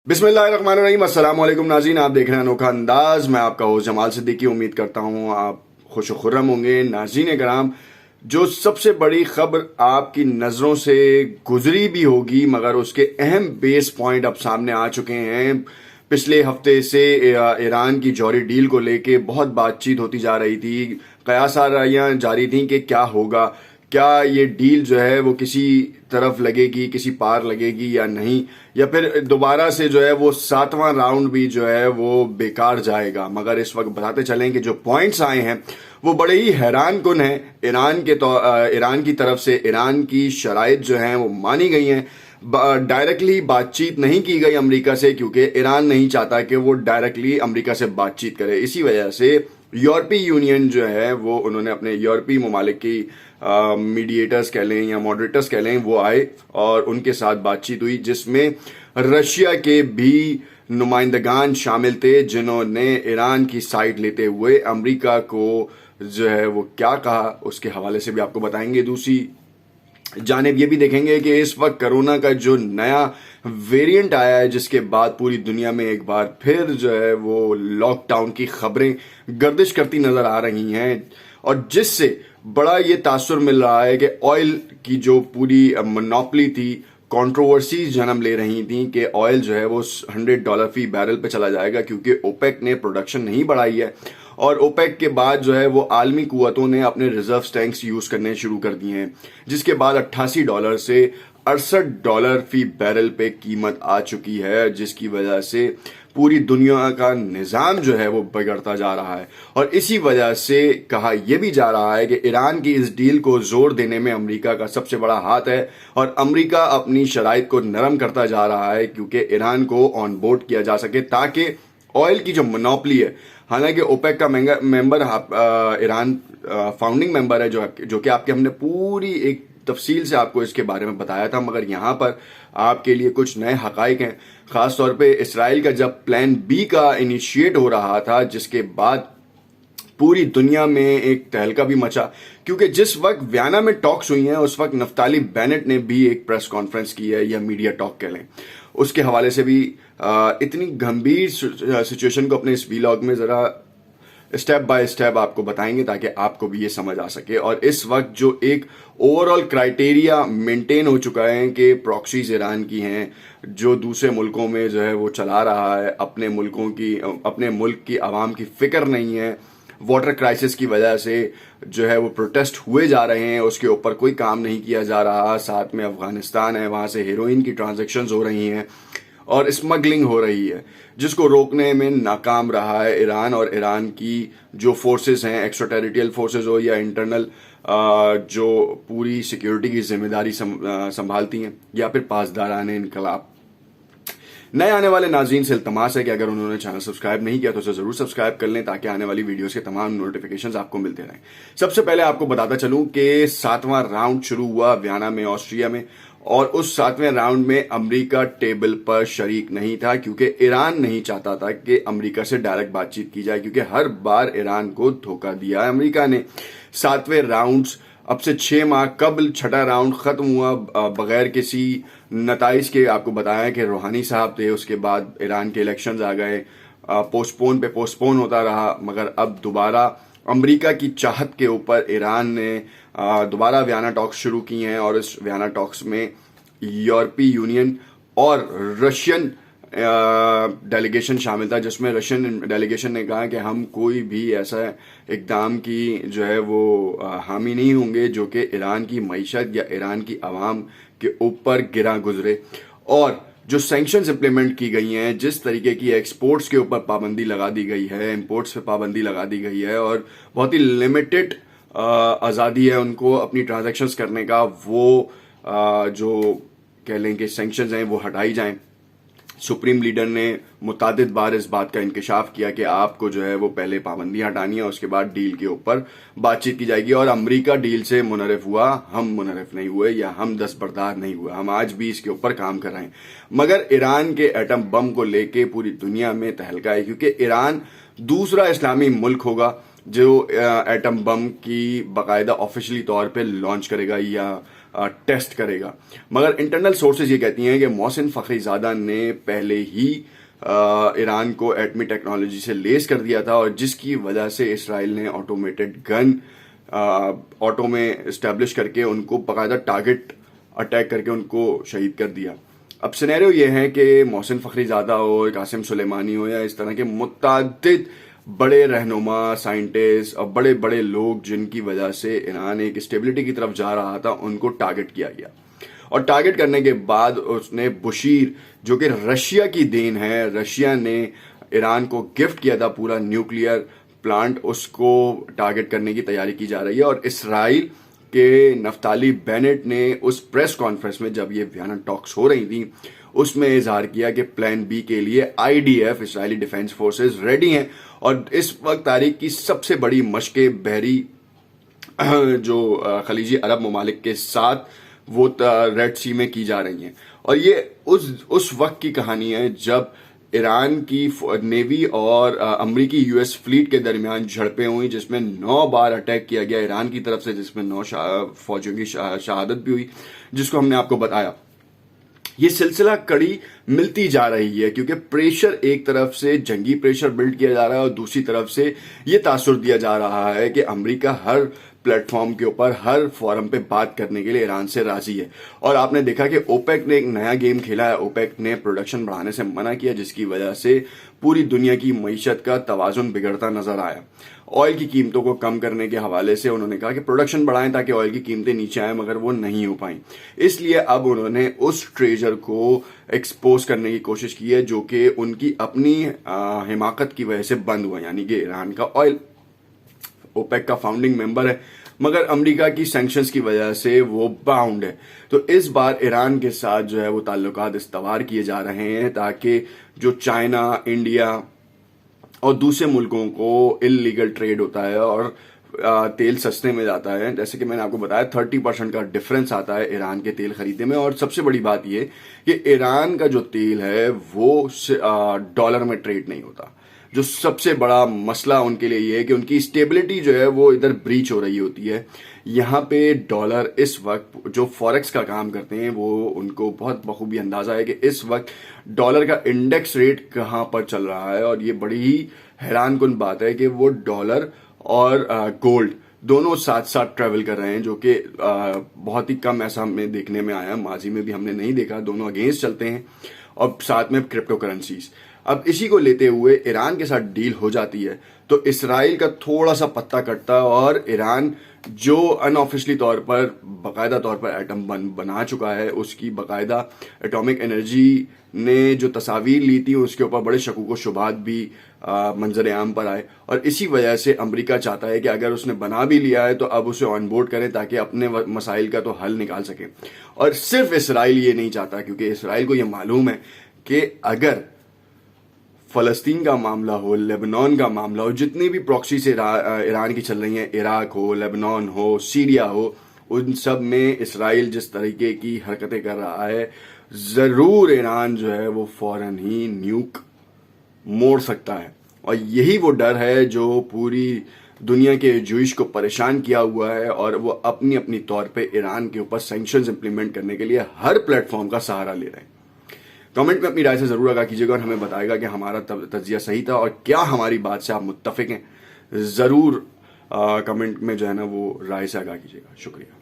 बिस्मिल्लाहिर्रहमानिर्रहीम। अस्सलाम वालेकुम नाज़रीन, आप देख रहे हैं अनोखा अंदाज। मैं आपका होस्ट जमाल सिद्दीकी। उम्मीद करता हूँ आप खुश खुर्रम होंगे। नाज़रीन कराम, जो सबसे बड़ी खबर आपकी नज़रों से गुजरी भी होगी मगर उसके अहम बेस पॉइंट अब सामने आ चुके हैं। पिछले हफ्ते से ईरान की जौहरी डील को लेके बहुत बातचीत होती जा रही थी। कयासाराइयाँ जारी थी कि क्या होगा, क्या ये डील जो है वो किसी तरफ लगेगी, किसी पार लगेगी या नहीं, या फिर दोबारा से जो है वो सातवां राउंड भी जो है वो बेकार जाएगा। मगर इस वक्त बताते चलें कि जो पॉइंट्स आए हैं वो बड़े ही हैरान कुन हैं। ईरान की तरफ से ईरान की शराइत जो हैं वो मानी गई हैं। डायरेक्टली बातचीत नहीं की गई अमेरिका से, क्योंकि ईरान नहीं चाहता कि वो डायरेक्टली अमेरिका से बातचीत करे। इसी वजह से यूरोपीय यूनियन जो है वो उन्होंने अपने यूरोपीय ममालिक की मीडिएटर्स कह लें या मॉडरेटर्स कह लें, वो आए और उनके साथ बातचीत हुई, जिसमें रशिया के भी नुमाइंदगान शामिल थे, जिन्होंने ईरान की साइड लेते हुए अमेरिका को जो है वो क्या कहा, उसके हवाले से भी आपको बताएंगे। दूसरी जानिब ये भी देखेंगे कि इस वक्त कोरोना का जो नया वेरिएंट आया है, जिसके बाद पूरी दुनिया में एक बार फिर जो है वो लॉकडाउन की खबरें गर्दिश करती नजर आ रही हैं, और जिससे बड़ा ये तासुर मिल रहा है कि ऑयल की जो पूरी मोनोपोली थी, कंट्रोवर्सीज जन्म ले रही थी कि ऑयल जो है वो $100 फी बैरल पे चला जाएगा, क्योंकि ओपेक ने प्रोडक्शन नहीं बढ़ाई है। और ओपेक के बाद जो है वो आलमी कुव्वतों ने अपने रिजर्व टैंक्स यूज करने शुरू कर दिए हैं, जिसके बाद $88 से $68 फी बैरल पे कीमत आ चुकी है, जिसकी वजह से पूरी दुनिया का निज़ाम जो है वो बिगड़ता जा रहा है। और इसी वजह से कहा यह भी जा रहा है कि ईरान की इस डील को जोर देने में अमेरिका का सबसे बड़ा हाथ है, और अमेरिका अपनी शराइत को नरम करता जा रहा है, क्योंकि ईरान को ऑन बोर्ड किया जा सके, ताकि ऑयल की जो मोनोपोली है, हालांकि ओपेक का मेंबर ईरान फाउंडिंग मेंबर है, जो कि आपके हमने पूरी एक तफसील से आपको इसके बारे में बताया था, मगर यहाँ पर आपके लिए कुछ नए हकाइक हैं। खास तौर पे इसराइल का जब प्लान बी का इनिशिएट हो रहा था, जिसके बाद पूरी दुनिया में एक तहलका भी मचा, क्योंकि जिस वक्त वियना में टॉक्स हुई हैं उस वक्त नफ्ताली बेनेट ने भी एक प्रेस कॉन्फ्रेंस की है, या मीडिया टॉक कह लें। उसके हवाले से भी इतनी गंभीर सिचुएशन को अपने इस वीलॉग में जरा स्टेप बाय स्टेप आपको बताएंगे, ताकि आपको भी ये समझ आ सके। और इस वक्त जो एक ओवरऑल क्राइटेरिया मेंटेन हो चुका है कि प्रॉक्सीज ईरान की हैं, जो दूसरे मुल्कों में जो है वो चला रहा है, अपने मुल्क की आवाम की फिक्र नहीं है। वाटर क्राइसिस की वजह से जो है वो प्रोटेस्ट हुए जा रहे हैं, उसके ऊपर कोई काम नहीं किया जा रहा। साथ में अफगानिस्तान है, वहां से हेरोइन की ट्रांजैक्शंस हो रही हैं और स्मगलिंग हो रही है, जिसको रोकने में नाकाम रहा है ईरान। और ईरान की जो फोर्सेस हैं, एक्स्ट्रा टेरिटोरियल फोर्सेस हो या इंटरनल जो पूरी सिक्योरिटी की जिम्मेदारी संभालती हैं, या फिर पासदारान इनकलाब। नए आने वाले नाज़रीन से इल्तमास है कि अगर उन्होंने चैनल सब्सक्राइब नहीं किया तो उसे जरूर सब्सक्राइब कर लें, ताकि आने वाली वीडियोस के तमाम नोटिफिकेशंस आपको मिलते रहें। सबसे पहले आपको बताता चलूं कि सातवां राउंड शुरू हुआ वियना में, ऑस्ट्रिया में, और उस सातवें राउंड में अमेरिका टेबल पर शरीक नहीं था, क्योंकि ईरान नहीं चाहता था कि अमेरिका से डायरेक्ट बातचीत की जाए, क्योंकि हर बार ईरान को धोखा दिया है अमेरिका ने। सातवें राउंड्स अब से 6 माह कबल छठा राउंड खत्म हुआ बगैर किसी नताइज के। आपको बताया कि रूहानी साहब थे, उसके बाद ईरान के इलेक्शंस आ गए, पोस्टपोन होता रहा, मगर अब दोबारा अमेरिका की चाहत के ऊपर ईरान ने दोबारा वियना टॉक्स शुरू की हैं। और इस वियना टॉक्स में यूरोपीय यूनियन और रशियन डेलीगेशन शामिल था, जिसमें रशियन डेलीगेशन ने कहा कि हम कोई भी ऐसा इकदाम की जो है वो हामी नहीं होंगे जो कि ईरान की मईशत या ईरान की आवाम के ऊपर गिरा गुजरे। और जो सैंक्शंस इंप्लीमेंट की गई हैं, जिस तरीके की एक्सपोर्ट्स के ऊपर पाबंदी लगा दी गई है, इंपोर्ट्स पे पाबंदी लगा दी गई है, और बहुत ही लिमिटेड आज़ादी है उनको अपनी ट्रांजैक्शंस करने का, वो जो कह लें कि सैंक्शंस हैं वो हटाई जाएं। सुप्रीम लीडर ने मुतादिद बार इस बात का इंकशाफ किया कि आपको जो है वो पहले पाबंदी हटानी है, उसके बाद डील के ऊपर बातचीत की जाएगी। और अमेरिका डील से मुनरिफ हुआ, हम मुनरिफ नहीं हुए, या हम दस्तबरदार नहीं हुए, हम आज भी इसके ऊपर काम कर रहे हैं। मगर ईरान के एटम बम को लेके पूरी दुनिया में तहलका है, क्योंकि ईरान दूसरा इस्लामी मुल्क होगा जो एटम बम की बाकायदा ऑफिशियली तौर पे लॉन्च करेगा, या टेस्ट करेगा। मगर इंटरनल सोर्सेज ये कहती हैं कि मोहसिन फखरीजादा ने पहले ही ईरान को एटमी टेक्नोलॉजी से लेस कर दिया था, और जिसकी वजह से इसराइल ने ऑटोमेटेड गन ऑटो में इस्टेब्लिश करके उनको बाकायदा टारगेट अटैक करके उनको शहीद कर दिया। अब सिनेरियो ये है कि मोहसिन फखरीजादा हो, कासिम सुलेमानी हो, या इस तरह के मुत्तादिद बड़े रहनुमा, साइंटिस्ट और बड़े बड़े लोग जिनकी वजह से ईरान एक स्टेबिलिटी की तरफ जा रहा था, उनको टारगेट किया गया। और टारगेट करने के बाद उसने बुशीर, जो कि रशिया की देन है, रशिया ने ईरान को गिफ्ट किया था पूरा न्यूक्लियर प्लांट, उसको टारगेट करने की तैयारी की जा रही है। और इसराइल के नफ्ताली बेनेट ने उस प्रेस कॉन्फ्रेंस में, जब ये वियना टॉक्स हो रही थी, उसमें इजहार किया कि प्लान बी के लिए IDF, Israeli defence forces, ready हैं। और इस वक्त तारीख की सबसे बड़ी मशकें बहरी जो खलीजी अरब ममालिक के साथ वो रेड सी में की जा रही हैं। और ये उस वक्त की कहानी है जब ईरान की नेवी और अमरीकी US फ्लीट के दरमियान झड़पें हुई, जिसमें 9 बार अटैक किया गया ईरान की तरफ से, जिसमें 9 फौजियों की शहादत भी हुई, जिसको हमने आपको बताया। ये सिलसिला कड़ी मिलती जा रही है, क्योंकि प्रेशर, एक तरफ से जंगी प्रेशर बिल्ड किया जा रहा है और दूसरी तरफ से ये तासुर दिया जा रहा है कि अमेरिका हर प्लेटफॉर्म के ऊपर, हर फोरम पे बात करने के लिए ईरान से राजी है। और आपने देखा कि ओपेक ने एक नया गेम खेला है, ओपेक ने प्रोडक्शन बढ़ाने से मना किया, जिसकी वजह से पूरी दुनिया की मईशत का तवाजुन बिगड़ता नजर आया। ऑयल की कीमतों को कम करने के हवाले से उन्होंने कहा कि प्रोडक्शन बढ़ाएं ताकि ऑयल की कीमतें नीचे आए, मगर वो नहीं हो पाई। इसलिए अब उन्होंने उस ट्रेजर को एक्सपोज करने की कोशिश की है, जो कि उनकी अपनी हिमाकत की वजह से बंद हुआ, यानी कि ईरान का ऑयल। ओपेक का फाउंडिंग मेंबर है, मगर अमेरिका की सैंक्शंस की वजह से वो बाउंड है। तो इस बार ईरान के साथ जो है वो ताल्लुकात इस्तवार किए जा रहे हैं, ताकि जो चाइना, इंडिया और दूसरे मुल्कों को इलीगल ट्रेड होता है और तेल सस्ते में जाता है, जैसे कि मैंने आपको बताया 30% का डिफरेंस आता है ईरान के तेल खरीदने में। और सबसे बड़ी बात यह कि ईरान का जो तेल है वो डॉलर में ट्रेड नहीं होता। जो सबसे बड़ा मसला उनके लिए ये है कि उनकी स्टेबिलिटी जो है वो इधर ब्रीच हो रही होती है। यहाँ पे डॉलर इस वक्त, जो फॉरेक्स का काम करते हैं, वो उनको बहुत बखूबी अंदाजा है कि इस वक्त डॉलर का इंडेक्स रेट कहाँ पर चल रहा है। और ये बड़ी ही हैरान कुन बात है कि वो डॉलर और गोल्ड दोनों साथ साथ ट्रेवल कर रहे हैं, जो कि बहुत ही कम ऐसा हमें देखने में आया, माजी में भी हमने नहीं देखा। दोनों अगेंस्ट चलते हैं, और साथ में क्रिप्टो करेंसीज। अब इसी को लेते हुए ईरान के साथ डील हो जाती है तो इसराइल का थोड़ा सा पत्ता कटता है, और ईरान जो अनऑफिशियली तौर पर, बाकायदा तौर पर एटम बना चुका है, उसकी बाकायदा एटॉमिक एनर्जी ने जो तस्वीर ली थी उसके ऊपर बड़े शकूक व शुबात भी मंजर आम पर आए। और इसी वजह से अमेरिका चाहता है कि अगर उसने बना भी लिया है तो अब उसे ऑन बोर्ड करें, ताकि अपने मसाइल का तो हल निकाल सके। और सिर्फ इसराइल ये नहीं चाहता, क्योंकि इसराइल को यह मालूम है कि अगर फलस्तीन का मामला हो, लेबनान का मामला हो, जितनी भी प्रॉक्सी से ईरान की चल रही हैं, इराक हो, लेबनान हो, सीरिया हो, उन सब में इसराइल जिस तरीके की हरकतें कर रहा है, जरूर ईरान जो है वो फौरन ही न्यूक मोड़ सकता है। और यही वो डर है जो पूरी दुनिया के जूइश को परेशान किया हुआ है, और वो अपनी अपनी तौर पे ईरान के ऊपर सैंक्शंस इंप्लीमेंट करने के लिए हर प्लेटफॉर्म का सहारा ले रहे हैं। कमेंट में अपनी राय से जरूर आगाह कीजिएगा और हमें बताएगा कि हमारा तज्जिया सही था और क्या हमारी बात से आप मुत्तफिक हैं। जरूर कमेंट में जो है ना वो राय से आगाह कीजिएगा। शुक्रिया।